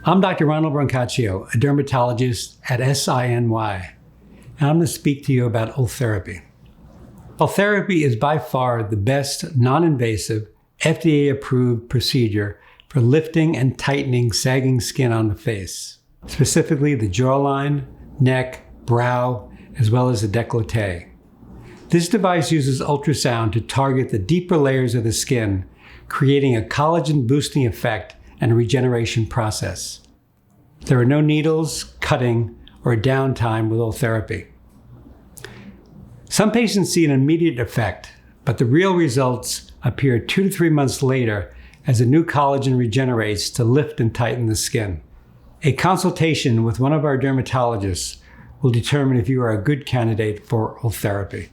I'm Dr. Ronald Brancaccio, a dermatologist at SINY, and I'm going to speak to you about Ultherapy. Ultherapy is by far the best non-invasive, FDA-approved procedure for lifting and tightening sagging skin on the face, specifically the jawline, neck, brow, as well as the décolleté. This device uses ultrasound to target the deeper layers of the skin, creating a collagen-boosting effect and a regeneration process. There are no needles, cutting, or downtime with Ultherapy. Some patients see an immediate effect, but the real results appear 2 to 3 months later as the new collagen regenerates to lift and tighten the skin. A consultation with one of our dermatologists will determine if you are a good candidate for Ultherapy.